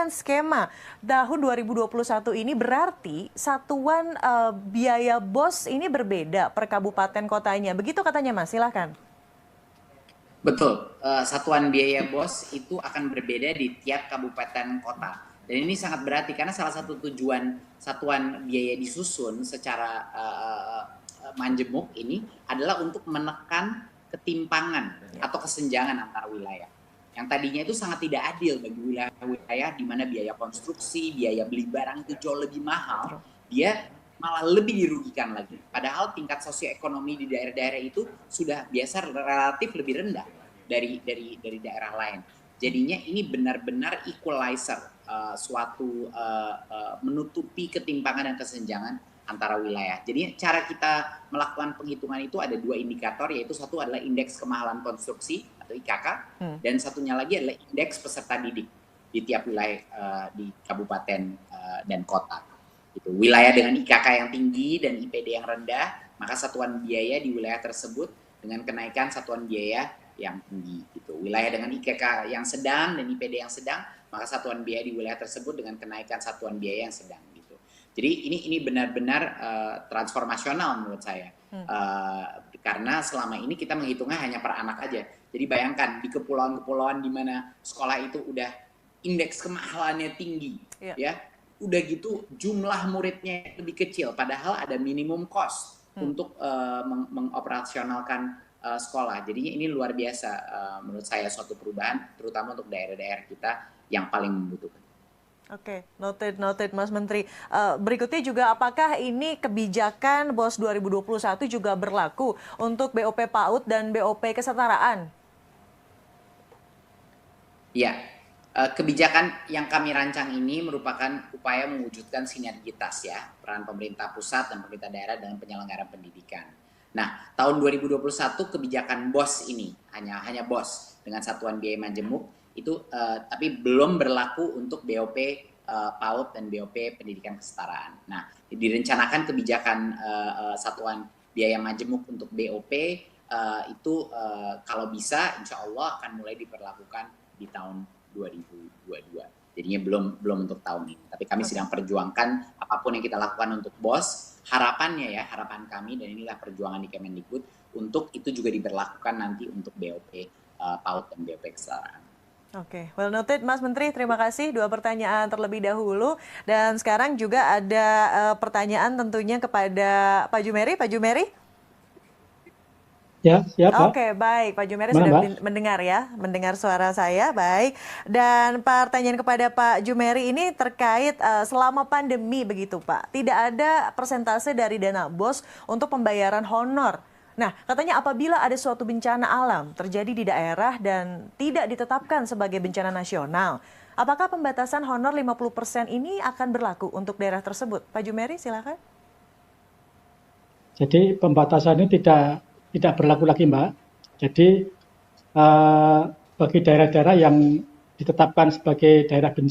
dengan skema tahun 2021 ini berarti satuan biaya BOS ini berbeda per kabupaten kotanya. Begitu katanya Mas, silakan. Betul, satuan biaya BOS itu akan berbeda di tiap kabupaten kota. Dan ini sangat berarti karena salah satu tujuan satuan biaya disusun secara manjemuk ini adalah untuk menekan ketimpangan atau kesenjangan antar wilayah. Yang tadinya itu sangat tidak adil bagi wilayah-wilayah di mana biaya konstruksi, biaya beli barang itu jauh lebih mahal, dia malah lebih dirugikan lagi. Padahal tingkat sosioekonomi di daerah-daerah itu sudah biasa relatif lebih rendah dari daerah lain. Jadinya ini benar-benar equalizer, suatu menutupi ketimpangan dan kesenjangan antara wilayah. Jadi cara kita melakukan penghitungan itu ada dua indikator, yaitu satu adalah indeks kemahalan konstruksi atau IKK, dan satunya lagi adalah indeks peserta didik di tiap wilayah di kabupaten dan kota. Gitu. Wilayah dengan IKK yang tinggi dan IPD yang rendah, maka satuan biaya di wilayah tersebut dengan kenaikan satuan biaya yang tinggi. Gitu. Wilayah dengan IKK yang sedang dan IPD yang sedang, maka satuan biaya di wilayah tersebut dengan kenaikan satuan biaya yang sedang. Gitu. Jadi ini benar-benar transformasional menurut saya, karena selama ini kita menghitungnya hanya per anak aja. Jadi bayangkan di kepulauan-kepulauan di mana sekolah itu udah indeks kemahalannya tinggi, ya. Udah gitu jumlah muridnya lebih kecil, padahal ada minimum cost untuk mengoperasionalkan sekolah. Jadinya ini luar biasa menurut saya suatu perubahan, terutama untuk daerah-daerah kita yang paling membutuhkan. Oke, noted Mas Menteri. Berikutnya juga apakah ini kebijakan BOS 2021 juga berlaku untuk BOP PAUD dan BOP kesetaraan? Ya. Kebijakan yang kami rancang ini merupakan upaya mewujudkan sinergitas ya, peran pemerintah pusat dan pemerintah daerah dalam penyelenggaraan pendidikan. Nah, tahun 2021 kebijakan BOS ini hanya BOS dengan satuan biaya majemuk itu tapi belum berlaku untuk BOP PAUD dan BOP pendidikan kesetaraan. Nah, direncanakan kebijakan satuan biaya majemuk untuk BOP itu kalau bisa insya Allah akan mulai diperlakukan di tahun 2022. Jadinya belum untuk tahun ini. Tapi kami sedang perjuangkan apapun yang kita lakukan untuk BOS. Harapannya ya, harapan kami dan inilah perjuangan di Kemendikbud untuk itu juga diberlakukan nanti untuk BOP PAUD dan BOP kesetaraan. Oke, well noted Mas Menteri, terima kasih. Dua pertanyaan terlebih dahulu. Dan sekarang juga ada pertanyaan tentunya kepada Pak Jumeri. Pak Jumeri? Ya, siapa? Oke, baik. Pak Jumeri sudah mendengar ya, mendengar suara saya, baik. Dan pertanyaan kepada Pak Jumeri ini terkait selama pandemi begitu Pak, tidak ada persentase dari dana BOS untuk pembayaran honor. Nah, katanya apabila ada suatu bencana alam terjadi di daerah dan tidak ditetapkan sebagai bencana nasional, apakah pembatasan honor 50% ini akan berlaku untuk daerah tersebut? Pak Jumeri, silakan. Jadi pembatasan ini tidak berlaku lagi, Mbak. Jadi bagi daerah-daerah yang ditetapkan sebagai daerah bencana